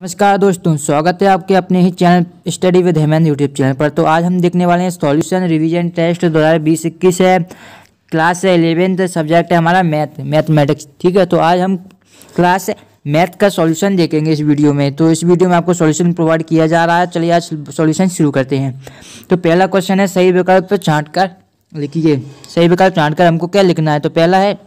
नमस्कार दोस्तों, स्वागत है आपके अपने ही channel study with Hemant YouTube channel पर। तो आज हम देखने वाले हैं सॉल्यूशन रिवीजन टेस्ट 2020-21 है। क्लास है 11th, सब्जेक्ट है हमारा मैथमेटिक्स। ठीक है, तो आज हम क्लास मैथ का सॉल्यूशन देखेंगे इस वीडियो में। तो इस वीडियो में आपको सॉल्यूशन प्रोवाइड किया जा रहा है। चलिए आज सॉल्यूशन शुरू करते हैं। तो पहला क्वेश्चन है, सही विकल्प पर छांट कर लिखिए। सही विकल्प छांट कर हमको क्या लिखना है? तो पहला है,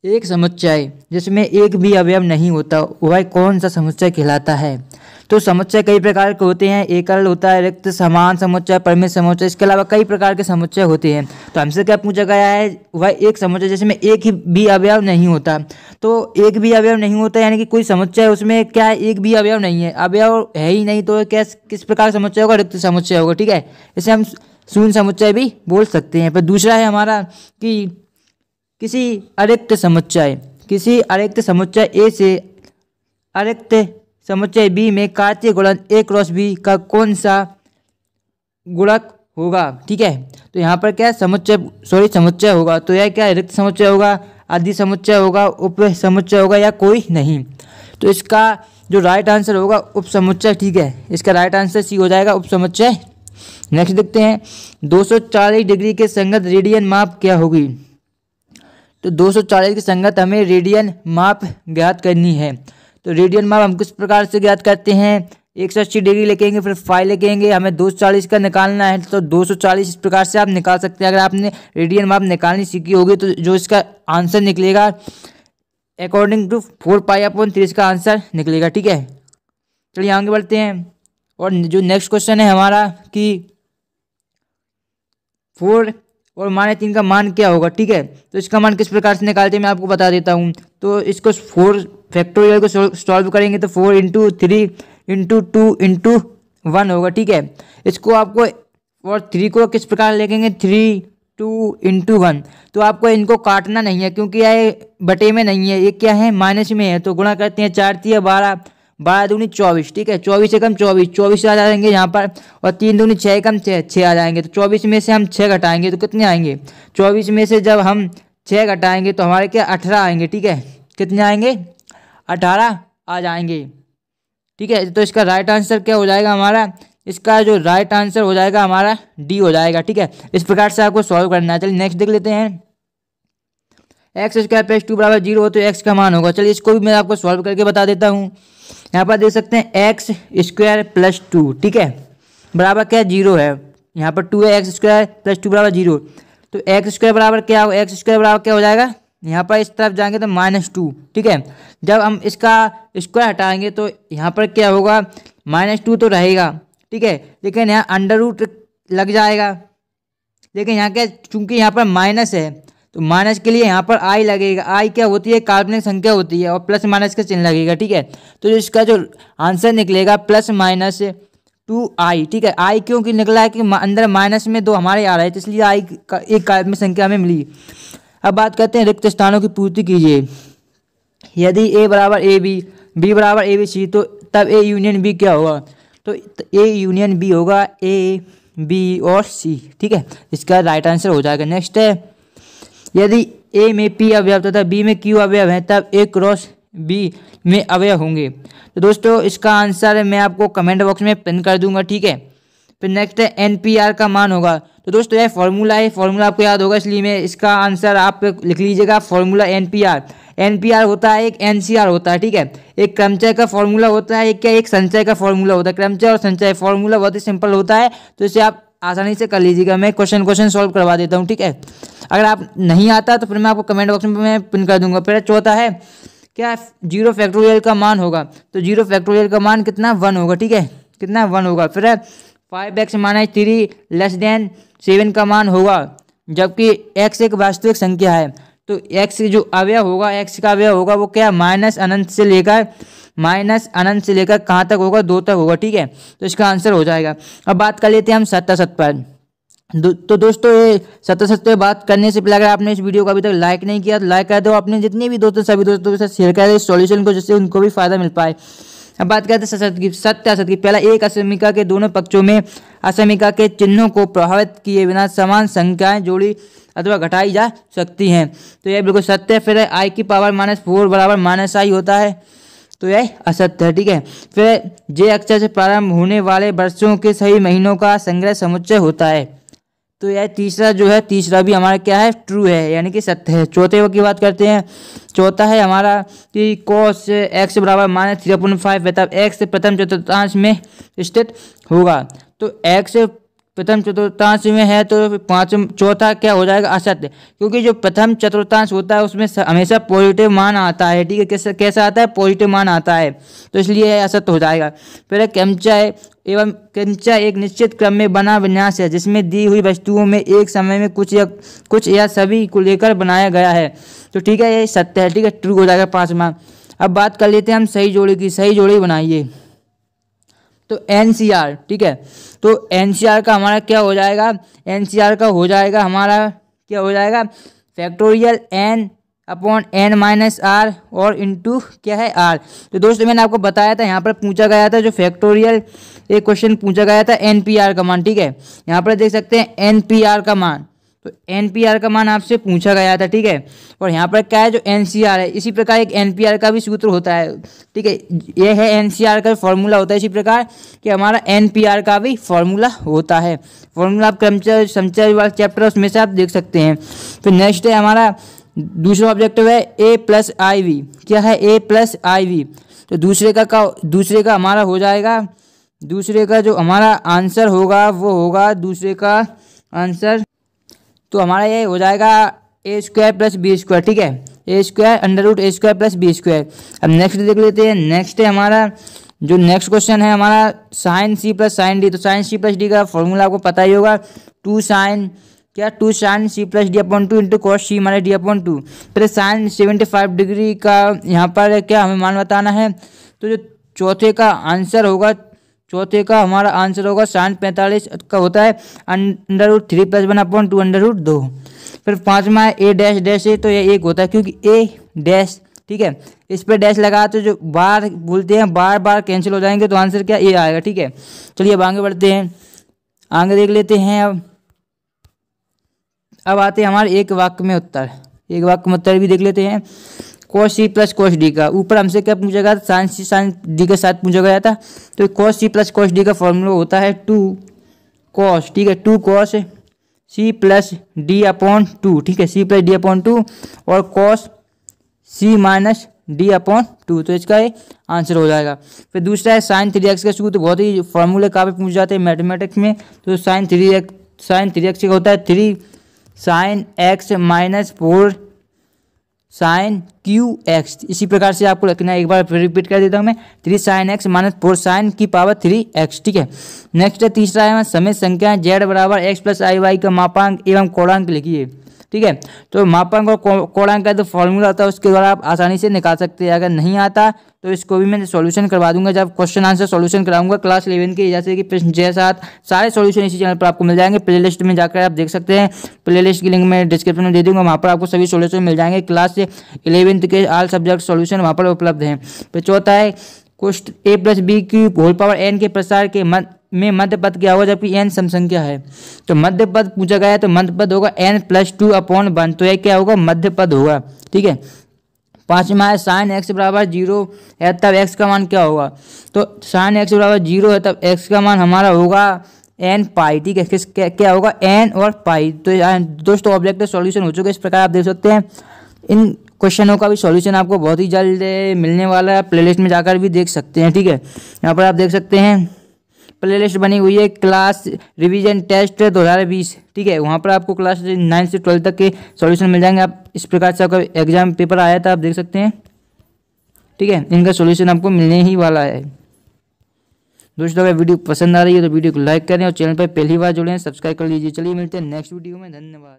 एक समुच्चय जिसमें एक भी अवयव नहीं होता वह कौन सा समुच्चय कहलाता है? तो समुच्चय कई प्रकार के होते हैं। एकल होता है, रिक्त, समान समुच्चय, परिमित समुच्चय, इसके अलावा कई प्रकार के समुच्चय होते हैं। तो हमसे क्या पूछा गया है? वह एक समुच्चय जिसमें एक ही भी अवयव नहीं होता। तो एक भी अवयव नहीं होता यानी कि कोई समुच्चय उसमें क्या है, एक भी अवयव नहीं है, अवयव है ही नहीं, तो क्या किस प्रकार का समुच्चय होगा? रिक्त समुच्चय होगा। ठीक है, इसे हम शून्य समुच्चय भी बोल सकते हैं। पर दूसरा है हमारा कि किसी अरिक्त समुच्चय ए से अरिक्त समुच्चय बी में कार्तीय गुणन a क्रॉस b का कौन सा गुणक होगा? ठीक है, तो यहाँ पर क्या समुच्चय होगा। तो यह क्या रिक्त समुच्चय होगा, आदि समुच्चय होगा, उप समुच्चय होगा या कोई नहीं? तो इसका जो राइट आंसर होगा उप समुच्चय। ठीक है, इसका राइट आंसर सी हो जाएगा, उप समुच्चय। नेक्स्ट देखते हैं, 240 डिग्री के संगत रेडियन माप क्या होगी? तो 240 की संगत हमें रेडियन माप ज्ञात करनी है। तो रेडियन माप हम किस प्रकार से ज्ञात करते हैं? 180 डिग्री लिखेंगे, फिर फाई लिखेंगे, हमें 240 का निकालना है। तो 240 इस प्रकार से आप निकाल सकते हैं। अगर आपने रेडियन माप निकालनी सीखी होगी तो जो इसका आंसर निकलेगा अकॉर्डिंग टू 4π/3 इसका आंसर निकलेगा। ठीक है, चलिए आगे बढ़ते हैं। और जो नेक्स्ट क्वेश्चन है हमारा कि 4 और -3 का मान क्या होगा? ठीक है, तो इसका मान किस प्रकार से निकालते हैं मैं आपको बता देता हूँ। तो इसको 4 फैक्टोरियल को सॉल्व करेंगे तो 4 × 3 × 2 × 1 होगा। ठीक है, इसको आपको और 3 को किस प्रकार लिखेंगे? 3 2 × 1। तो आपको इनको काटना नहीं है क्योंकि यह बटे में नहीं है, ये क्या है, माइनस में है। तो गुणा करते हैं, 4 × 3 = 12, 12 दूनी 24। ठीक है, 24 से कम 24 आ जाएंगे यहाँ पर, और 3 दूनी 6 कम 6 आ जाएंगे। तो 24 में से हम 6 घटाएंगे तो कितने आएंगे? 24 में से जब हम 6 घटाएंगे तो हमारे क्या 18 आएंगे। ठीक है, कितने आएंगे? 18 आ जाएंगे। ठीक है, तो इसका राइट आंसर क्या हो जाएगा हमारा? इसका जो राइट आंसर हो जाएगा हमारा डी हो जाएगा। ठीक है, इस प्रकार से आपको सॉल्व करना है। चलिए नेक्स्ट देख लेते हैं। x² + 2 = 0 हो तो x का मान होगा। चलिए इसको भी मैं आपको सॉल्व करके बता देता हूँ। यहाँ पर देख सकते हैं x² + 2, ठीक है, बराबर क्या 0 है। यहाँ पर 2 है, x² + 2 = 0। तो x² बराबर क्या होगा? x² बराबर क्या हो जाएगा? यहाँ पर इस तरफ जाएंगे तो -2। ठीक है, जब हम इसका स्क्वायर हटाएंगे तो यहाँ पर क्या होगा? -2 तो रहेगा। ठीक है, लेकिन यहाँ अंडर रूट लग जाएगा। लेकिन यहाँ क्या, चूंकि यहाँ पर माइनस है तो माइनस के लिए यहाँ पर आई लगेगा। आई क्या होती है? काल्पनिक संख्या होती है, और प्लस माइनस का चिन्ह लगेगा। ठीक है, तो इसका जो आंसर निकलेगा +-2i। ठीक है, आई क्योंकि निकला है कि अंदर माइनस में 2 हमारे आ रहे थे, इसलिए आई का एक काल्पनिक संख्या हमें मिली। अब बात करते हैं रिक्त स्थानों की पूर्ति कीजिए। यदि a = ab, b = abc तो तब a यूनियन b क्या होगा? तो a यूनियन b होगा a, b और c। ठीक है, इसका राइट आंसर हो जाएगा। नेक्स्ट है, यदि a में p अवयव तथा b में q अवयव है तब a क्रॉस b में अवयव होंगे। तो दोस्तों इसका आंसर मैं आपको कमेंट बॉक्स में पिन कर दूंगा। ठीक है, फिर नेक्स्ट है NPR का मान होगा। तो दोस्तों यह फॉर्मूला है, फॉर्मूला आपको याद होगा, इसलिए मैं इसका आंसर आप लिख लीजिएगा। फॉर्मूला NPR होता है, एक NCR होता है। ठीक है, एक क्रमचय का फॉर्मूला होता है, एक संचय का फॉर्मूला होता है। क्रमचय और संचय फॉर्मूला बहुत ही सिंपल होता है, तो इसे आप आसानी से कर लीजिएगा। मैं क्वेश्चन सॉल्व करवा देता हूँ। ठीक है, अगर आप नहीं आता तो फिर मैं आपको कमेंट बॉक्स में मैं पिन कर दूंगा। फिर चौथा है, क्या 0 फैक्टोरियल का मान होगा? तो 0 फैक्टोरियल का मान कितना? 1 होगा। ठीक है, कितना? 1 होगा। फिर 5x - 3 < 7 का मान होगा, जबकि x एक वास्तविक संख्या है। तो x जो अवयव होगा, x का अवयव होगा वो क्या? -अनंत से लेकर कहाँ तक होगा? 2 तक होगा। ठीक है, तो इसका आंसर हो जाएगा। अब बात कर लेते हैं हम सत्यासत्य पर। तो दोस्तों ये सत्यासत्य पे बात करने से पहले अगर आपने इस वीडियो को अभी तक लाइक नहीं किया तो लाइक कर दो। अपने जितने भी दोस्तों सभी दोस्तों के साथ शेयर कर दो इस सॉल्यूशन को, जिससे उनको भी फायदा मिल पाए। अब बात करते हैं सत्यासत्य की। पहला, एक असमीका के दोनों पक्षों में असमीका के चिन्हों को प्रभावित किए बिना समान संख्याएं जोड़ी अथवा घटाई जा सकती हैं। तो यह बिल्कुल सत्य है। फिर i की पावर -4 = -i होता है। तो यह असत्य है। ठीक है, फिर जे अक्षर से प्रारंभ होने वाले वर्षों के सही महीनों का संग्रह समुच्चय होता है। तो यह तीसरा भी हमारा क्या है, ट्रू है, यानी कि सत्य है। चौथे की बात करते हैं। चौथा है हमारा कि cos x बराबर -3/5 तब x प्रथम चतुर्थांश में स्थित होगा। तो x प्रथम चतुर्थांश में है तो चौथा क्या हो जाएगा, असत्य, क्योंकि जो प्रथम चतुर्थांश होता है उसमें हमेशा पॉजिटिव मान आता है। ठीक है, कैसा आता है, पॉजिटिव मान आता है, तो इसलिए यह असत्य हो जाएगा। फिर कंचा एक निश्चित क्रम में बना विन्यास है जिसमें दी हुई वस्तुओं में एक समय में कुछ या सभी को लेकर बनाया गया है। तो ठीक है, ये सत्य है। ठीक है, ट्रू हो जाएगा 5वां। अब बात कर लेते हैं हम सही जोड़ी की। सही जोड़ी बनाइए। तो NCR, ठीक है, तो NCR का हमारा क्या हो जाएगा, NCR का हो जाएगा हमारा क्या हो जाएगा, फैक्टोरियल n/n-r और इंटू क्या है r। तो दोस्तों मैंने आपको बताया था, यहाँ पर पूछा गया था जो फैक्टोरियल एक क्वेश्चन पूछा गया था NPR का मान। ठीक है, यहाँ पर देख सकते हैं NPR का मान, तो NPR का मान आपसे पूछा गया था। ठीक है, और यहाँ पर क्या है, जो NCR है, इसी प्रकार एक NPR का भी सूत्र होता है। ठीक है, ये है NCR का फॉर्मूला होता है, इसी प्रकार कि हमारा NPR का भी फॉर्मूला होता है। फॉर्मूला आप क्रमचय संचय वाला चैप्टर उसमें से आप देख सकते हैं। फिर नेक्स्ट है हमारा दूसरा ऑब्जेक्टिव है A+IV। क्या है, A+IV। तो दूसरे का हमारा हो जाएगा, दूसरे का जो हमारा आंसर होगा वो होगा, दूसरे का आंसर तो हमारा ये हो जाएगा A² + B²। ठीक है, A² √A² + B²। अब नेक्स्ट देख लेते हैं। नेक्स्ट है हमारा जो नेक्स्ट क्वेश्चन है हमारा sin C + sin D। तो sin C + D का फॉर्मूला आपको पता ही होगा, 2 sin C + D/2 into cos C - D/2। फिर sin 75 डिग्री का यहाँ पर क्या हमें मान बताना है। तो जो चौथे का हमारा आंसर होगा sin 45 का होता है √3 + 1/2 √2। फिर 5वां है A'-A, तो ये 1 होता है क्योंकि A', ठीक है, इस पर डैश लगा तो जो बार बोलते हैं बार कैंसिल हो जाएंगे, तो आंसर क्या A आएगा। ठीक है, चलिए अब आगे बढ़ते हैं, आगे देख लेते हैं। अब आते हैं हमारे एक वाक्य में उत्तर भी देख लेते हैं। cos C + cos D का ऊपर हमसे क्या पूछा गया था, sin C sin D के साथ पूछा गया था। तो cos C + cos D का फॉर्मूला होता है 2 cos, ठीक है, 2 cos C + D/2। ठीक है, C + D/2 और cos C - D/2। तो इसका ये आंसर हो जाएगा। फिर दूसरा है sin 3x का सूत्र, बहुत ही फॉर्मूले काफ़ी पूछ जाते हैं मैथमेटिक्स में। तो sin 3x का होता है 3 sin x - 4 sin QX। इसी प्रकार से आपको रखना है, एक बार फिर रिपीट कर देता हूँ मैं, 3 sin x - 4 sin की पावर 3x। ठीक है, नेक्स्ट है तीसरा है समय संख्या z = x + iy का मापांक एवं कोणांक लिखिए। ठीक है, तो मापांक और कोणांक का जो फॉर्मूला होता है उसके द्वारा आप आसानी से निकाल सकते हैं। अगर नहीं आता तो इसको भी मैं सॉल्यूशन करवा दूंगा, जब क्वेश्चन आंसर सॉल्यूशन कराऊंगा क्लास 11 के, जैसे कि प्रश्न 6-7 सारे सॉल्यूशन इसी चैनल पर आपको मिल जाएंगे। प्लेलिस्ट में जाकर आप देख सकते हैं, प्लेलिस्ट की लिंक मैं डिस्क्रिप्शन में दे दूंगा, वहाँ पर आपको सभी सॉल्यूशन मिल जाएंगे। क्लास 11th के ऑल सब्जेक्ट सॉल्यूशन वहाँ पर उपलब्ध हैं। फिर चौथा है A + B³ n के प्रसार के में मध्य पद क्या होगा, जबकि n सम संख्या है। तो मध्य पद पूछा गया है, तो मध्य पद होगा n + 2/1। तो यह क्या होगा, मध्य पद होगा। ठीक है, 5वां है sin x = 0 है तब x का मान क्या होगा। तो sin x = 0 है तब x का मान हमारा होगा n π। ठीक है, क्या होगा, n और पाई। तो दोस्तों ऑब्जेक्टिव सॉल्यूशन हो चुका है, इस प्रकार आप देख सकते हैं। इन क्वेश्चनों का भी सॉल्यूशन आपको बहुत ही जल्द मिलने वाला है, प्लेलिस्ट में जाकर भी देख सकते हैं। ठीक है, यहाँ पर आप देख सकते हैं प्लेलिस्ट बनी हुई है, क्लास रिवीजन टेस्ट 2020। ठीक है, वहाँ पर आपको क्लास 9 से 12 तक के सॉल्यूशन मिल जाएंगे। आप इस प्रकार से आपका एग्जाम पेपर आया था, आप देख सकते हैं। ठीक है, इनका सॉल्यूशन आपको मिलने ही वाला है। दोस्तों अगर वीडियो पसंद आ रही है तो वीडियो को लाइक करें और चैनल पर पहली बार जुड़े हैं सब्सक्राइब कर लीजिए। चलिए मिलते हैं नेक्स्ट वीडियो में, धन्यवाद।